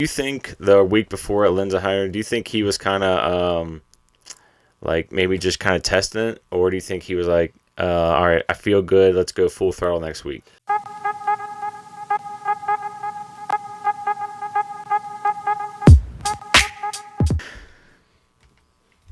you think the week before at Lenzerheide, do you think he was kind of like maybe just kind of testing it, or do you think he was like, all right, I feel good, let's go full throttle next week?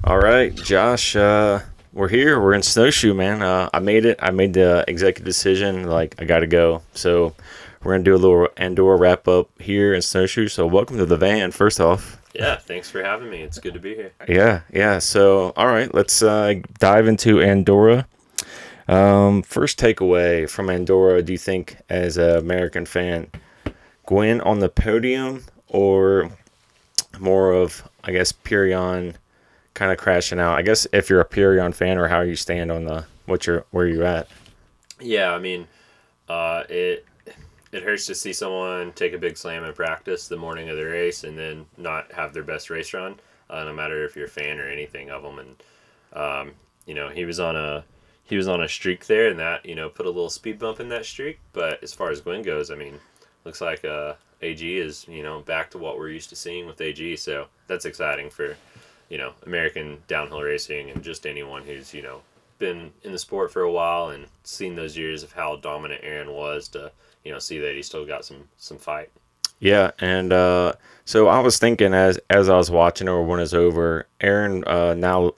All right, Josh, we're here. We're in Snowshoe, man. I made it. I made the executive decision. Like, I got to go. So, we're going to do a little Andorra wrap up here in Snowshoe. So, welcome to the van, first off. Yeah, thanks for having me. It's good to be here. Yeah, yeah. So, all right, let's dive into Andorra. First takeaway from Andorra, do you think, as an American fan, Gwen on the podium or more of, I guess, Purion kind of crashing out? I guess if you're a Purion fan, or how you stand on the where you're at. Yeah, I mean, it hurts to see someone take a big slam in practice the morning of the race and then not have their best race run. No matter if you're a fan or anything of them, and he was on a streak there, and that put a little speed bump in that streak. But as far as Gwen goes, I mean, looks like AG is back to what we're used to seeing with AG, so that's exciting for American downhill racing and just anyone who's been in the sport for a while and seen those years of how dominant Aaron was to see that he still got some fight. Yeah, and so I was thinking as I was watching or when it's over, Aaron now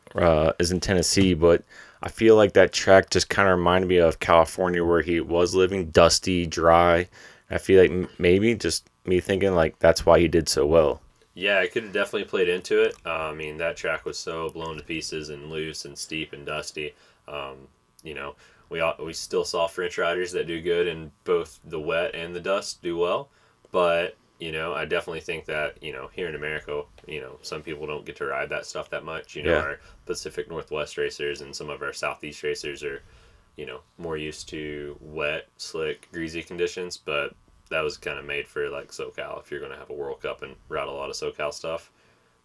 is in Tennessee, but I feel like that track just kind of reminded me of California where he was living, dusty, dry. I feel like maybe just me thinking like that's why he did so well. Yeah, it could have definitely played into it. I mean, that track was so blown to pieces and loose and steep and dusty. Um, you know, we still saw French riders that do good in both the wet and the dust do well, but I definitely think that here in America, some people don't get to ride that stuff that much. Yeah. Our Pacific Northwest racers and some of our Southeast racers are more used to wet, slick, greasy conditions, but that was kind of made for like SoCal. If you're going to have a World Cup and route a lot of SoCal stuff,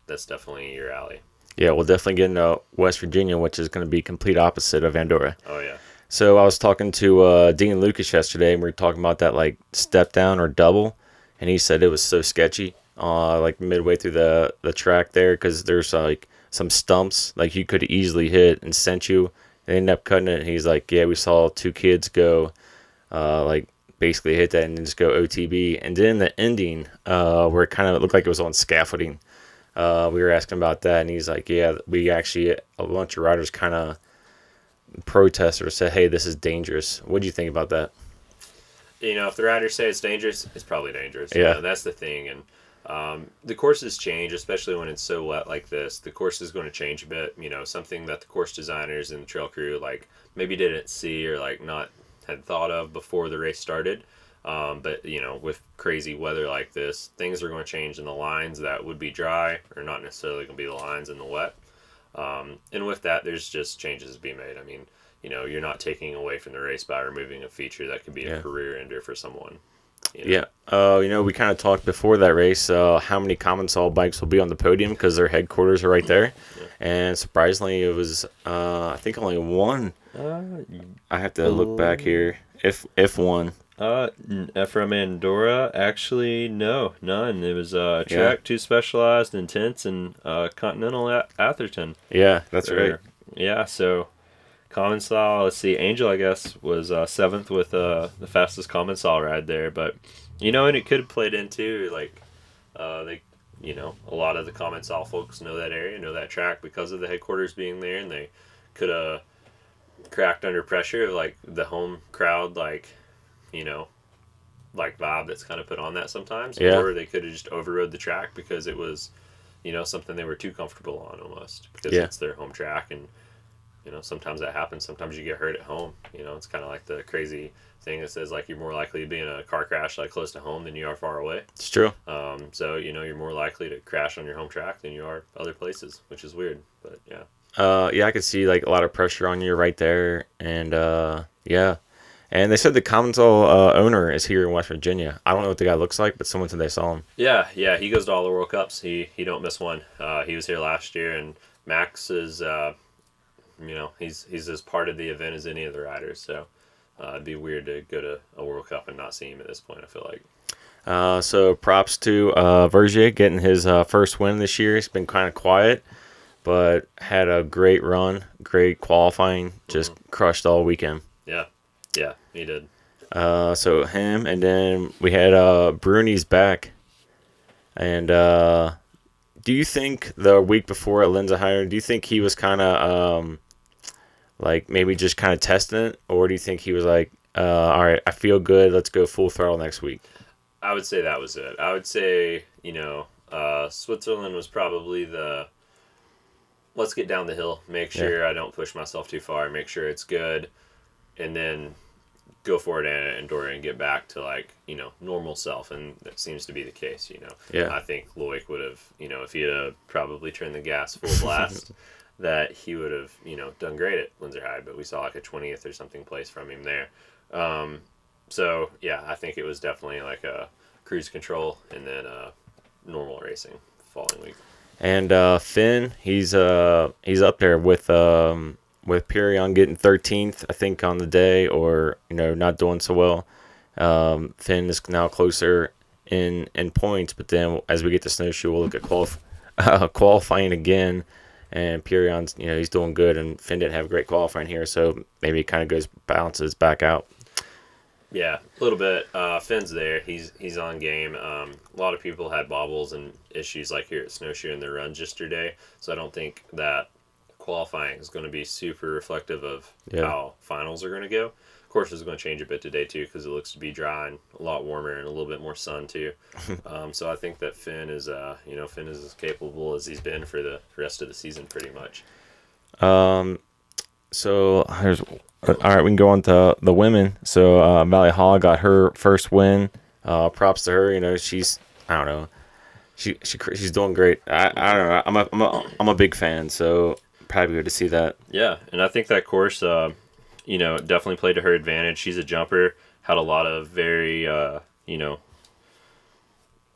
that's definitely your alley. Yeah, we'll definitely get into West Virginia, which is going to be complete opposite of Andorra. Oh yeah. So I was talking to Dean Lucas yesterday, and we were talking about that like step down or double, and he said it was so sketchy, like midway through the track there, because there's like some stumps like you could easily hit and sent you. They ended up cutting it. And he's like, yeah, we saw two kids go, like basically hit that and then just go OTB, and then the ending, where it kind of looked like it was on scaffolding. We were asking about that, and he's like, yeah, we actually, a bunch of riders kind of protesters said, hey, this is dangerous. What do you think about that? If the riders say it's dangerous, it's probably dangerous. Yeah. That's the thing. And the courses change, especially when it's so wet like this. The course is going to change a bit. Something that the course designers and the trail crew like maybe didn't see or like not had thought of before the race started. But with crazy weather like this, things are going to change, and the lines that would be dry are not necessarily going to be the lines in the wet. And with that, there's just changes to be made. I mean, you're not taking away from the race by removing a feature that could be a career ender for someone. Yeah. We kind of talked before that race how many Commensal bikes will be on the podium because their headquarters are right there. Yeah. And surprisingly, it was, I think, only one. I have to look back here. If one. From Andorra, actually, no, none. It was Track 2 Specialized, Intense, and Continental Atherton. Yeah, that's right. Yeah, so Commensal, let's see, Angel, I guess, was 7th with the fastest Commensal ride there. But, and it could have played into, like, a lot of the Commensal folks know that area, know that track because of the headquarters being there, and they could have cracked under pressure of, like, the home crowd, like vibe that's kind of put on that sometimes. Yeah. Or they could have just overrode the track because it was, something they were too comfortable on almost because it's their home track. And, sometimes that happens. Sometimes you get hurt at home. It's kind of like the crazy thing that says like you're more likely to be in a car crash like close to home than you are far away. It's true. So, you're more likely to crash on your home track than you are other places, which is weird. But yeah, I could see like a lot of pressure on you right there. And yeah. And they said the Commensal owner is here in West Virginia. I don't know what the guy looks like, but someone said they saw him. Yeah, he goes to all the World Cups. He don't miss one. He was here last year, and Max is, he's as part of the event as any of the riders. So it'd be weird to go to a World Cup and not see him at this point, I feel like. So props to Vergier getting his first win this year. He's been kind of quiet, but had a great run, great qualifying, just crushed all weekend. Yeah, yeah, he did. So him, and then we had Bruni's back. And do you think the week before at Lenzerheide, do you think he was kind of like maybe just kind of testing it, or do you think he was like, all right, I feel good, let's go full throttle next week? I would say that was it. I would say, Switzerland was probably the let's get down the hill, make sure I don't push myself too far, make sure it's good, and then go for it at Andorra and get back to normal self, and that seems to be the case. Yeah. I think Loic would have, if he had probably turned the gas full blast, that he would have, done great at Lenzerheide, but we saw like a 20th or something place from him there. So yeah, I think it was definitely like a cruise control and then normal racing following week. And Finn, he's up there with Pirion getting 13th, I think, on the day, or not doing so well. Finn is now closer in points, but then as we get to snowshoe, we'll look at qualifying again. And Pirion's, he's doing good, and Finn didn't have great qualifying here, so maybe it kind of balances back out. Yeah, a little bit. Finn's there. He's on game. A lot of people had bobbles and issues like here at Snowshoe in their runs yesterday, so I don't think that qualifying is going to be super reflective of how finals are going to go. Of course, it's going to change a bit today too because it looks to be dry and a lot warmer and a little bit more sun too. So I think that Finn is as capable as he's been for the rest of the season pretty much. So here's all right. We can go on to the women. So Valley Hall got her first win. Props to her. She's I don't know. She's doing great. I don't know. I'm a big fan. So probably good to see that. Yeah, and I think that course, definitely played to her advantage. She's a jumper. Had a lot of very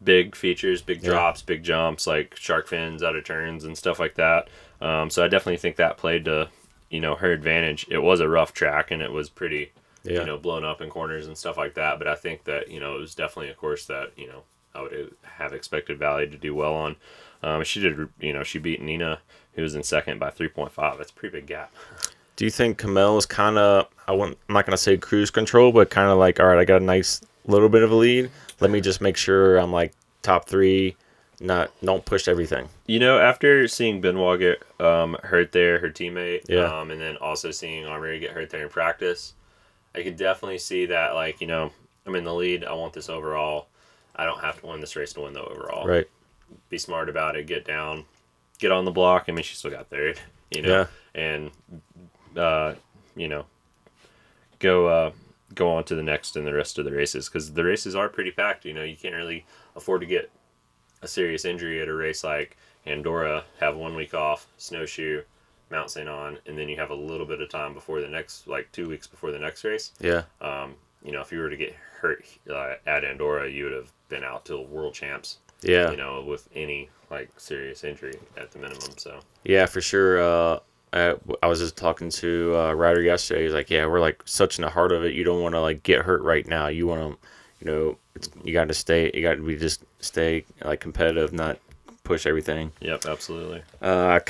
big features, big drops, big jumps, like shark fins out of turns and stuff like that. So I definitely think that played to her advantage. It was a rough track and it was pretty blown up in corners and stuff like that, but I think that it was definitely a course that I would have expected Valley to do well on. She did, she beat Nina, who was in second, by 3.5. That's a pretty big gap. Do you think Camille is kind of, I'm not going to say cruise control, but kind of like, all right, I got a nice little bit of a lead. Let me just make sure I'm like top three, don't push everything. After seeing Benoit get hurt there, her teammate, and then also seeing Armory get hurt there in practice, I could definitely see that, I'm in the lead. I want this overall. I don't have to win this race to win the overall. Right. Be smart about it. Get down. Get on the block. I mean, she still got third, and, go on to the next and the rest of the races because the races are pretty packed. You can't really afford to get a serious injury at a race like Andorra, have 1 week off, snowshoe, Mount St. Anne, and then you have a little bit of time before the next, 2 weeks before the next race. Yeah. If you were to get hurt at Andorra, you would have been out till World Champs. Yeah. With any serious injury at the minimum. So. Yeah, for sure. I was just talking to Ryder yesterday. He's like, yeah, we're like such in the heart of it. You don't want to get hurt right now. You want to, you got to stay competitive, not push everything. Yep, absolutely. I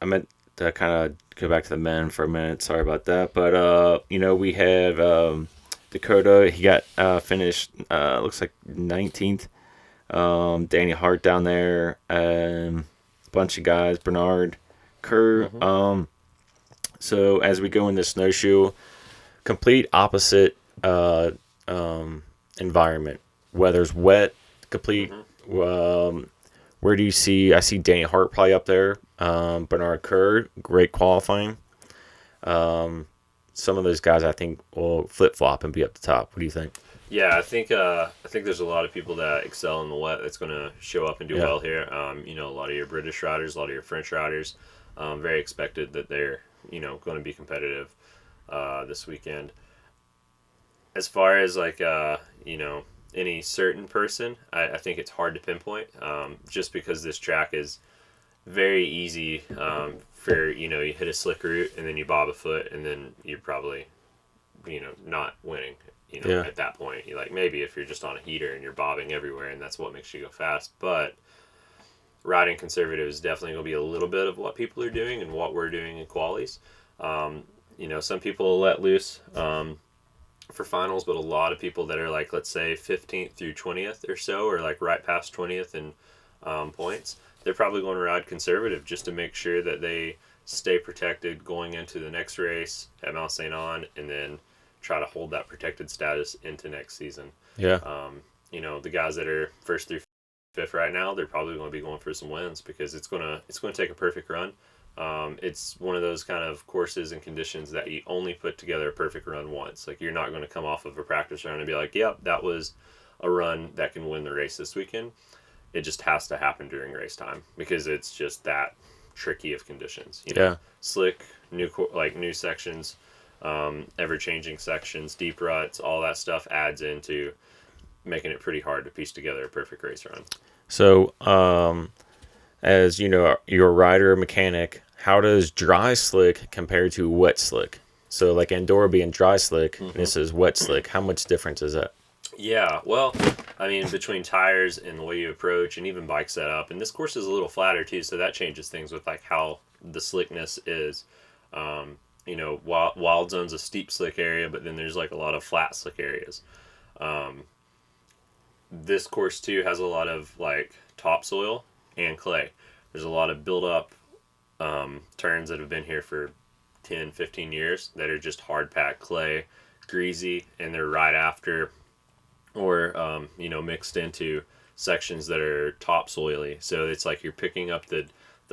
meant to kind of go back to the men for a minute. Sorry about that. But we have Dakota. He got finished. Looks like 19th. Danny Hart down there. A bunch of guys. Bernard. Kerr. So as we go into snowshoe, complete opposite environment. Weather's wet, complete. Where do you see? I see Danny Hart probably up there. Bernard Kerr, great qualifying. Some of those guys I think will flip flop and be up the top. What do you think? Yeah, I think there's a lot of people that excel in the wet that's going to show up and do well here. A lot of your British riders, a lot of your French riders. Very expected that they're going to be competitive this weekend. As far as any certain person, I think it's hard to pinpoint just because this track is very easy for you hit a slick route and then you bob a foot and then you're probably not winning. Yeah. at that point. You like maybe if you're just on a heater and you're bobbing everywhere and that's what makes you go fast. But riding conservative is definitely going to be a little bit of what people are doing and what we're doing in qualies. Some people let loose for finals, but a lot of people that are like, let's say 15th through 20th or so, or like right past 20th in points, they're probably going to ride conservative just to make sure that they stay protected going into the next race at Mount St. Anne, and then try to hold that protected status into next season. Yeah. The guys that are first through fifth right now, they're probably going to be going for some wins because it's going to take a perfect run. It's one of those kind of courses and conditions that you only put together a perfect run once. Like, you're not going to come off of a practice run and be like, yep, that was a run that can win the race this weekend. It just has to happen during race time because it's just that tricky of conditions. Yeah. Slick, new sections, ever-changing sections, deep ruts, all that stuff adds into making it pretty hard to piece together a perfect race run. So, as you know, you're a rider, mechanic, how does dry slick compare to wet slick? So, like Andorra being dry slick, and this is wet slick. How much difference is that? Yeah, well, I mean, between tires and the way you approach and even bike setup, and this course is a little flatter too, so that changes things with like how the slickness is. Wild Zone's a steep slick area, but then there's like a lot of flat slick areas. This course too has a lot of like topsoil and clay. There's a lot of build up turns that have been here for 10, 15 years that are just hard packed clay, greasy, and they're right after or mixed into sections that are topsoily. So it's like you're picking up the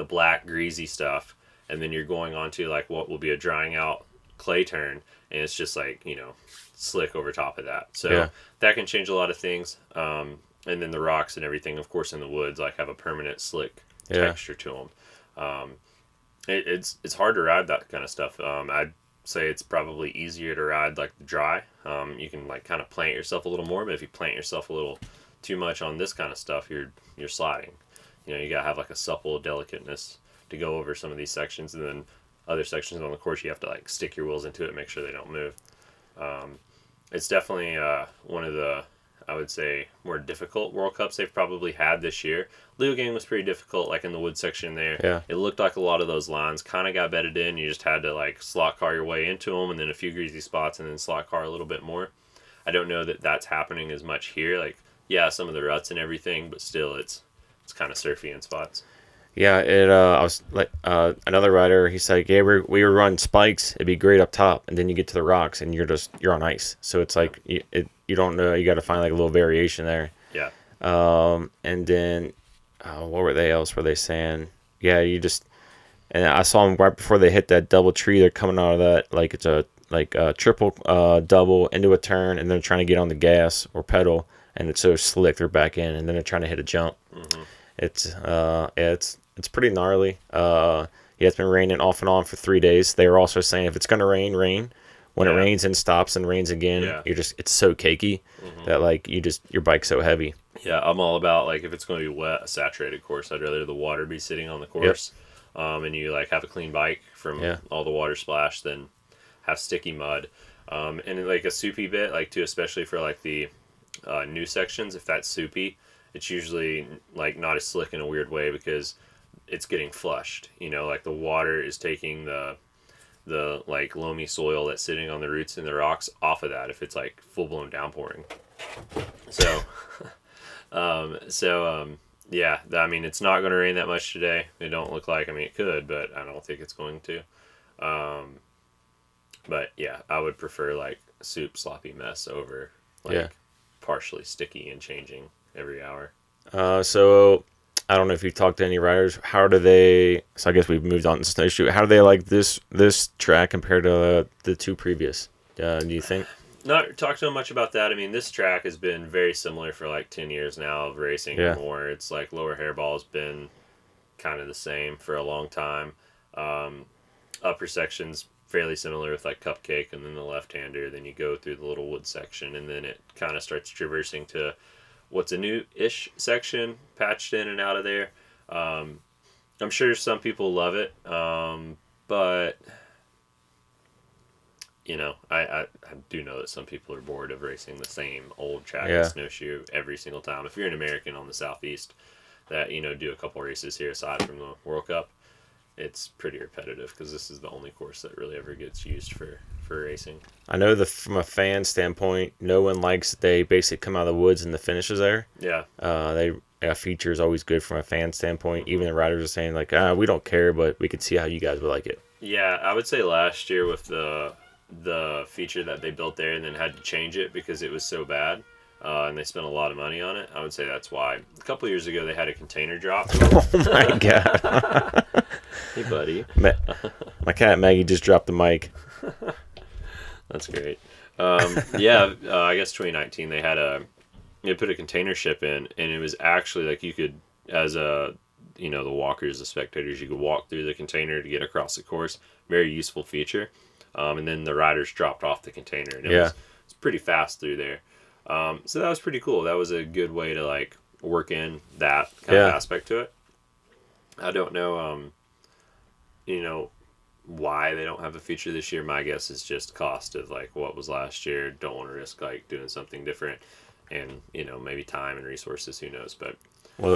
black greasy stuff, and then you're going on to like what will be a drying out clay turn, and it's just like slick over top of that. So that can change a lot of things. And then the rocks and everything, of course, in the woods like have a permanent slick texture to them. It's hard to ride that kind of stuff. I'd say it's probably easier to ride like the dry. You can like kind of plant yourself a little more, but if you plant yourself a little too much on this kind of stuff, you're sliding. You gotta have like a supple delicateness to go over some of these sections, and then other sections on the course you have to like stick your wheels into it and make sure they don't move. It's definitely one of the, I would say, more difficult World Cups they've probably had this year. Lugain was pretty difficult, like in the wood section there. Yeah. It looked like a lot of those lines kind of got bedded in. You just had to like slot car your way into them, and then a few greasy spots, and then slot car a little bit more. I don't know that that's happening as much here. Like, yeah, some of the ruts and everything, but still, it's kind of surfy in spots. Yeah, I was like, another rider, he said, yeah, we were running spikes, it'd be great up top, and then you get to the rocks, and you're on ice. So it's like, you don't know, you got to find like a little variation there. Yeah. And then, what were they saying? Yeah, and I saw them right before they hit that double tree, they're coming out of that, like it's a triple double into a turn, and they're trying to get on the gas or pedal, and it's so slick, they're back in, and then they're trying to hit a jump. Mm-hmm. It's pretty gnarly. It's been raining off and on for 3 days. They were also saying if it's gonna rain. When it rains and stops and rains again, it's so cakey that like your bike's so heavy. Yeah, I'm all about like if it's going to be wet, a saturated course. I'd rather the water be sitting on the course, and you like have a clean bike from all the water splash than have sticky mud. And like a soupy bit, like too, especially for like the new sections, if that's soupy, it's usually like not as slick in a weird way because it's getting flushed. Like the water is taking the like loamy soil that's sitting on the roots and the rocks off of that if it's like full blown downpouring. So, I mean, it's not going to rain that much today. It don't look like. I mean, it could, but I don't think it's going to. But yeah, I would prefer like soup sloppy mess over like partially sticky and changing every hour. So I don't know if you've talked to any riders. How do they? So I guess we've moved on to snowshoe. How do they like this track compared to the two previous? Do you think? Not talked to them much about that. I mean, this track has been very similar for like 10 years now of racing or more. It's like lower hairball's been kind of the same for a long time. Upper section's fairly similar with like Cupcake and then the left-hander. Then you go through the little wood section, and then it kind of starts traversing to what's a new-ish section patched in and out of there. I'm sure some people love it, but I do know that some people are bored of racing the same old track Yeah. and snowshoe every single time. If you're an American on the Southeast that, do a couple races here aside from the World Cup, it's pretty repetitive because this is the only course that really ever gets used for racing. I know from a fan standpoint, no one likes that they basically come out of the woods and the finish is there. Yeah. A feature is always good from a fan standpoint. Mm-hmm. Even the riders are saying like, we don't care, but we can see how you guys would like it. Yeah, I would say last year with the feature that they built there and then had to change it because it was so bad, and they spent a lot of money on it. I would say that's why. A couple years ago, they had a container drop. Oh my god! Hey, buddy. My cat Maggie just dropped the mic. That's great. I guess 2019 they put a container ship in, and it was actually like you could, as the walkers, the spectators, you could walk through the container to get across the course. Very useful feature. And then the riders dropped off the container, and it was pretty fast through there. So that was pretty cool. That was a good way to like work in that kind of aspect to it. I don't know, why they don't have a feature this year. My guess is just cost of like what was last year. Don't want to risk like doing something different, and maybe time and resources. Who knows? But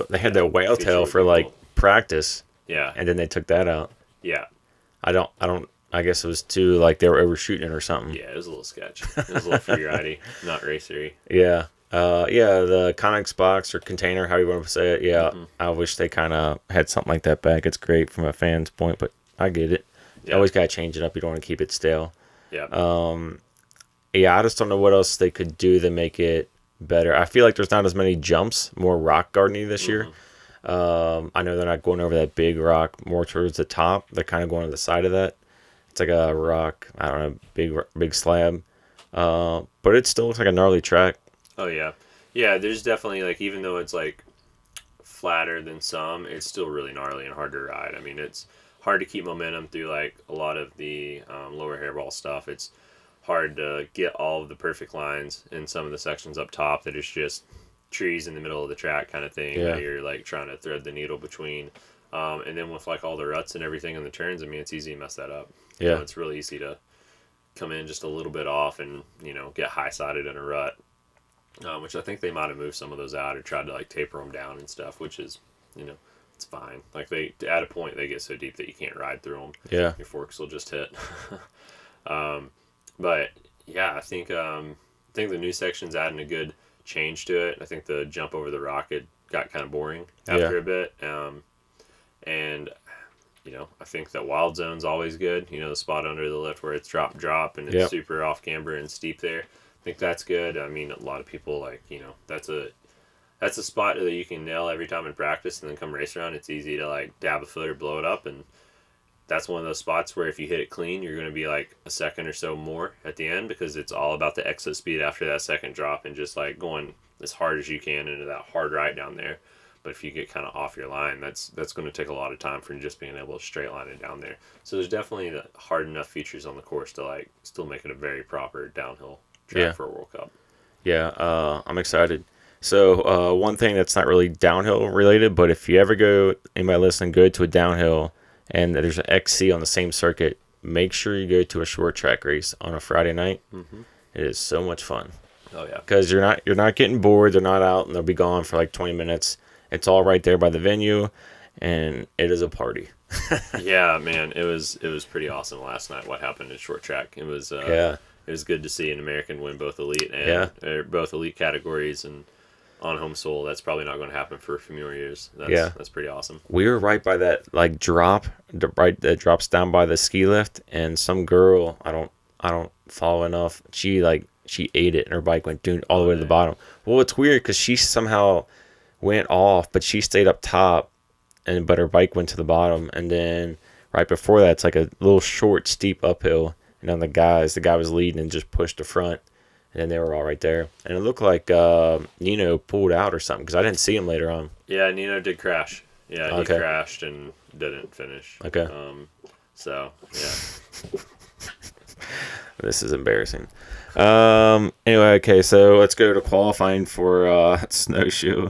they had the whale tail for like practice. Yeah, and then they took that out. Yeah, I guess it was too like they were overshooting it or something. Yeah, it was a little sketch. It was a little figure-ridey, not racery. Yeah. The Connex box or container, how you want to say it. Yeah, I wish they kind of had something like that back. It's great from a fan's point, but I get it. You always got to change it up. You don't want to keep it stale. Yeah. I just don't know what else they could do to make it better. I feel like there's not as many jumps, more rock gardening this year. I know they're not going over that big rock more towards the top. They're kind of going to the side of that. It's like a rock, I don't know, big slab. But it still looks like a gnarly track. Oh, yeah. Yeah, there's definitely, like, even though it's, like, flatter than some, it's still really gnarly and hard to ride. I mean, it's hard to keep momentum through, like, a lot of the lower hairball stuff. It's hard to get all of the perfect lines in some of the sections up top that is just trees in the middle of the track kind of thing that you're, like, trying to thread the needle between. And then with, like, all the ruts and everything in the turns, I mean, it's easy to mess that up. Yeah. It's really easy to come in just a little bit off and, get high-sided in a rut. Which I think they might have moved some of those out or tried to like taper them down and stuff, which is, it's fine. Like at a point they get so deep that you can't ride through them. Yeah. Your forks will just hit. But yeah, I think the new section's adding a good change to it. I think the jump over the rock got kind of boring after a bit. And I think that wild zone's always good. The spot under the lift where it's drop and it's super off camber and steep there. I think that's good. I mean, a lot of people that's a spot that you can nail every time in practice and then come race around. It's easy to like dab a foot or blow it up, and that's one of those spots where if you hit it clean, you're going to be like a second or so more at the end because it's all about the exit speed after that second drop and just like going as hard as you can into that hard right down there. But if you get kind of off your line, that's going to take a lot of time for just being able to straight line it down there. So there's definitely the hard enough features on the course to like still make it a very proper downhill track for a World Cup. Yeah, I'm excited. So one thing that's not really downhill related, but if you ever anybody listening, go to a downhill and there's an XC on the same circuit, make sure you go to a short track race on a Friday night. Mm-hmm. It is so much fun. Oh yeah, because you're not getting bored. They're not out and they'll be gone for like 20 minutes. It's all right there by the venue, and it is a party. Yeah, man, it was pretty awesome last night. What happened in short track? It was It was good to see an American win both elite and both elite categories and on home soil. That's probably not going to happen for a few more years. That's pretty awesome. We were right by that like drop, that drops down by the ski lift, and some girl I don't follow enough. She ate it and her bike went all the way to the bottom. Well, it's weird because she somehow went off, but she stayed up top, but her bike went to the bottom, and then right before that, it's like a little short, steep uphill. And then the guy was leading and just pushed the front, and then they were all right there. And it looked like Nino pulled out or something because I didn't see him later on. Yeah, Nino did crash. Yeah, he crashed and didn't finish. Okay. So, yeah. This is embarrassing. Anyway, okay, so let's go to qualifying for snowshoe.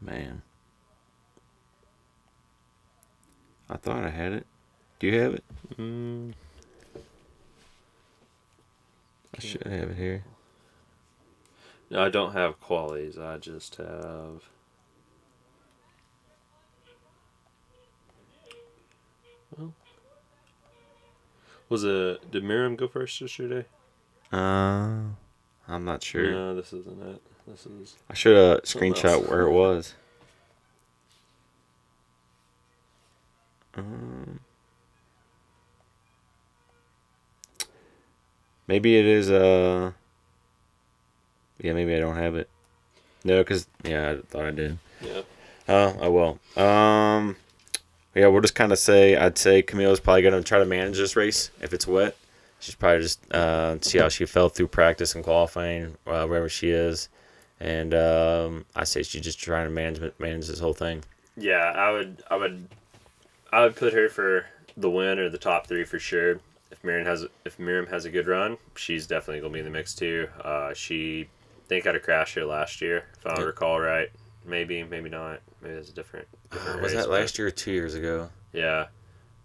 Man. I thought I had it. Do you have it? I should have it here. No, I don't have qualities. I just have. Well, did Miriam go first yesterday? I'm not sure. No, this isn't it. This is. I should have Something screenshot else. where it was. Maybe it is. Yeah, maybe I don't have it. No, because I thought I did. Yeah. Oh well. Yeah, we'll just kind of say I'd say Camille's probably gonna try to manage this race if it's wet. She's probably just see how she felt through practice and qualifying wherever she is, and I say she's just trying to manage this whole thing. Yeah, I would put her for the win or the top 3 for sure. If Miriam has a good run, she's definitely gonna be in the mix too. She think had a crash here last year, if I recall right. Maybe not. Maybe it's a different Was race, that last year or 2 years ago? Yeah.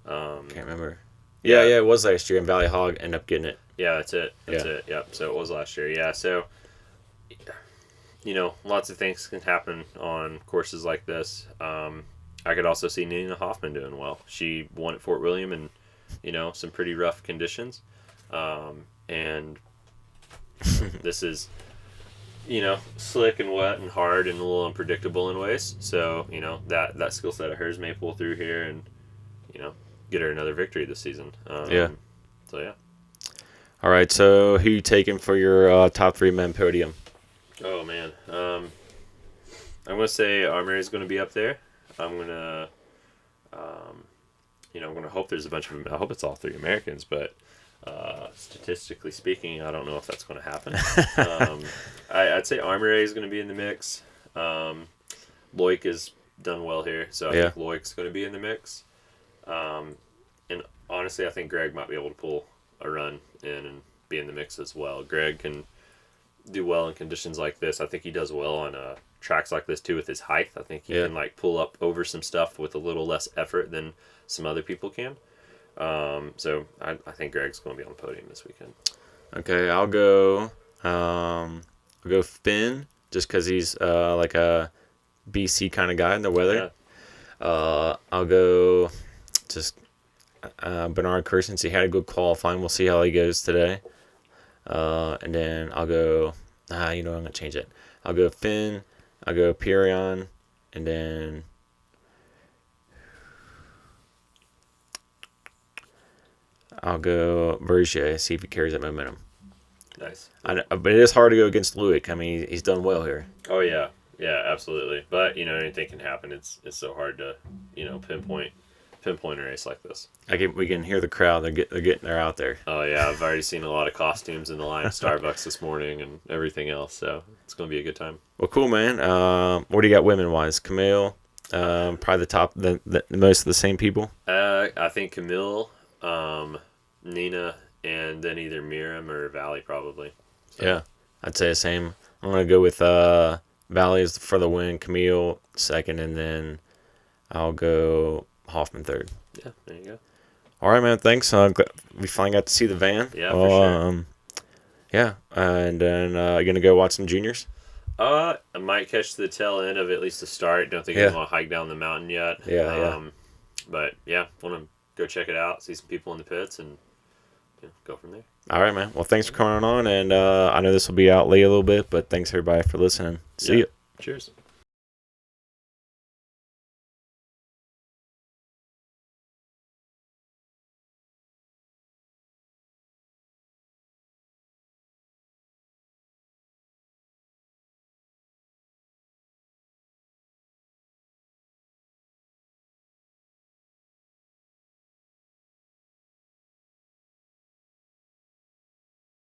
Can't remember. Yeah, it was last year, and Valley Hog ended up getting it. Yeah, that's it. Yep. So it was last year. Yeah. So, lots of things can happen on courses like this. I could also see Nina Hoffman doing well. She won at Fort William in, some pretty rough conditions. And this is, slick and wet and hard and a little unpredictable in ways. So, that skill set of hers may pull through here and, get her another victory this season. Yeah. So, yeah. All right, so who you taking for your top 3 men podium? Oh, man. I'm going to say Armory is going to be up there. I'm going to, I'm going to hope there's a bunch of them. I hope it's all 3 Americans, but statistically speaking, I don't know if that's going to happen. I'd say Armory is going to be in the mix. Loic has done well here, so I think Loic's going to be in the mix. And honestly, I think Greg might be able to pull a run in and be in the mix as well. Greg can do well in conditions like this. I think he does well on tracks like this too with his height. I think he can pull up over some stuff with a little less effort than some other people can. So I think Greg's going to be on the podium this weekend. Okay, I'll go Finn just because he's like a BC kind of guy in the weather. Yeah. I'll go just Bernard Kersens. He had a good qualifying. We'll see how he goes today. And then I'll go. I'm gonna change it. I'll go Finn. I'll go Pyrion, and then I'll go Berger. See if he carries that momentum. Nice. But it is hard to go against Luick. I mean, he's done well here. Oh yeah, absolutely. But anything can happen. It's so hard to pinpoint a race like this. We can hear the crowd. They're out there. Oh yeah, I've already seen a lot of costumes in the line at Starbucks this morning and everything else. So it's going to be a good time. Well, cool, man. What do you got women wise? Camille, probably the top, the most of the same people. I think Camille, Nina, and then either Miriam or Valley probably. So. Yeah, I'd say the same. I'm gonna go with Valley is for the win, Camille second, and then I'll go Hoffman third. Yeah, there you go. All right, man. Thanks. We finally got to see the van. Yeah, for sure. Yeah, and then you gonna go watch some juniors? I might catch the tail end of at least the start. Don't think I'm gonna hike down the mountain yet. Yeah. But yeah, want to go check it out, see some people in the pits, and go from there. All right, man. Well, thanks for coming on, and I know this will be out late a little bit, but thanks everybody for listening. See ya. Cheers.